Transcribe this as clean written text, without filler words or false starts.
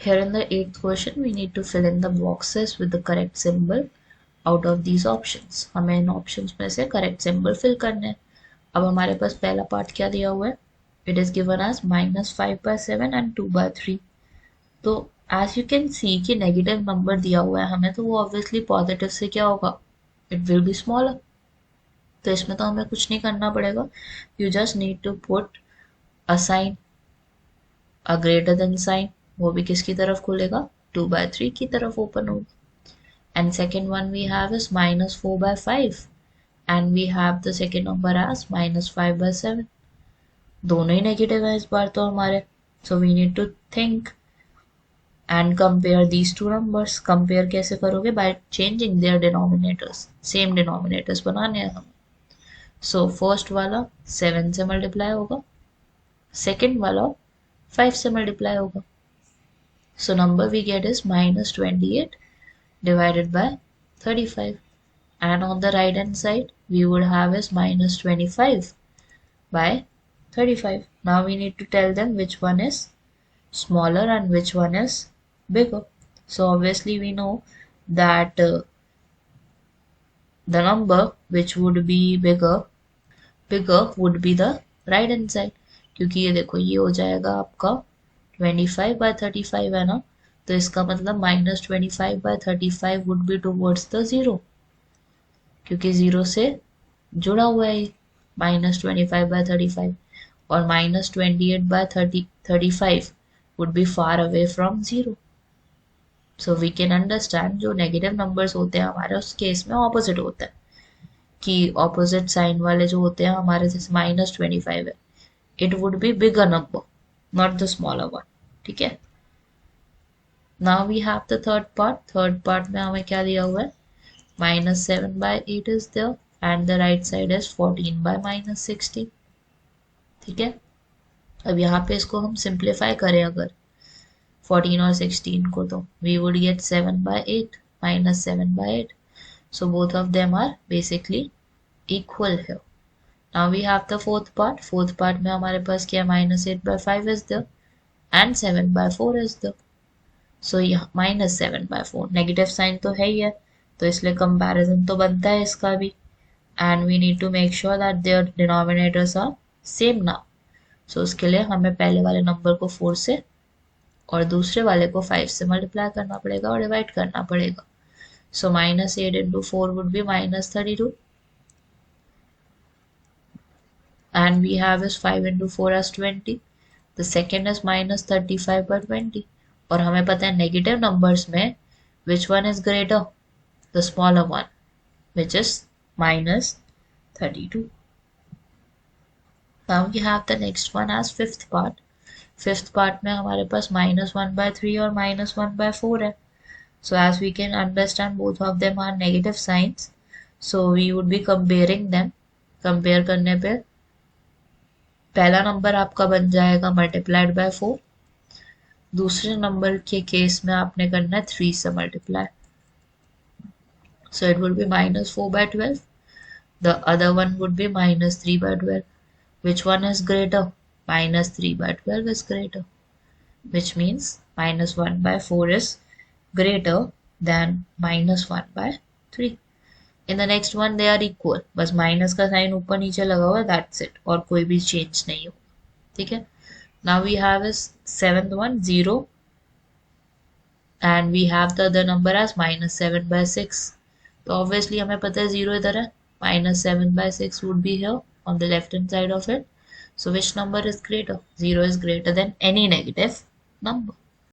Here in the 8th question, we need to fill in the boxes with the correct symbol out of these options. हमें इन options में से correct symbol fill करने हैं. अब हमारे पास पहला part क्या दिया हुआ है? It is given as -5/7 and 2/3. तो as you can see कि negative number दिया हुआ है हमें, तो वो obviously positive से क्या होगा? It will be smaller. तो इसमें तो हमें कुछ नहीं करना पड़ेगा. You just need to put a sign, a greater than sign. वो भी किसकी तरफ खुलेगा? 2/3 की तरफ ओपन होगा. And second one we have is -4/5 and we have the second number as -5/7. दोनों ही नेगेटिव है इस बार तो हमारे. So we need to think and compare these two numbers. Compare कैसे करोगे? By changing their denominators. Same denominators बनाने हैं हम. So first वाला 7 से मल्टीप्लाई होगा, second वाला 5 से मल्टीप्लाई होगा. So number we get is -28 divided by 35. And on the right hand side, we would have is -25 by 35. Now we need to tell them which one is smaller and which one is bigger. So obviously we know that the number which would be bigger would be the right hand side. क्योंकि ये देखो ये हो जाएगा आपका 25/35 है ना, तो इसका मतलब -25/35 would be towards the 0, क्योंकि 0 से जुड़ा हुआ है -25/35, और -28/35 would be far away from 0. So we can understand जो नेगेटिव नंबर्स होते हैं हमारे उस केस में ऑपोजिट होता है, कि ऑपोजिट साइन वाले जो होते हैं हमारे, जैसे -25 है, it would be bigger number, not the smaller one. ठीक है. Now we have the third part. Third part में हमें क्या दिया हुआ है? -7/8 is there and the right side is 14/-60. ठीक है. अब यहाँ पे इसको हम सिंप्लीफाई करें अगर 14 और 16 को, तो we would get 7/8 -7/8. So both of them are basically equal here. Now we have the fourth part. Fourth part में हमारे पास क्या? -8/5 is there and 7/4 is there. So यहाँ -7/4 नेगेटिव साइन तो है ही है, तो इसलिए कंपैरिजन तो बनता है इसका भी. And we need to make sure that their denominators are same now. So उसके लिए हमें पहले वाले नंबर को 4 से और दूसरे वाले को 5 से मल्टीप्लाई करना पड़ेगा और डिवाइड करना पड़ेगा. So -8 into 4 would be -32. And we have is 5 into 4 as 20. The second is -35/20. और हमें पता है नेगेटिव नंबर्स में which one is greater? The smaller one, which is -32. Now we have the next one as fifth part. Fifth part में हमारे पास -1/3 और -1/4 है. So as we can understand, both of them are negative signs. So we would be comparing them. Compare करने पे पहला number आपका बन जाएगा multiplied by 4. दूसरे नंबर के केस में आपने करना है 3 से multiply. So it would be -4/12. The other one would be -3/12. Which one is greater? -3/12 is greater, which means -1/4 is greater than -1/3. In the next one they are equal. बस minus का sign ऊपर नीचे लगा हुआ है, that's it, और कोई भी चेंज नहीं हो. ठीक है. Now we have is seventh one 0 and we have the other number as -7/6. तो obviously हमें पता है 0 इधर है, -7/6 would be here on the left hand side of it. So which number is greater? 0 is greater than any negative number.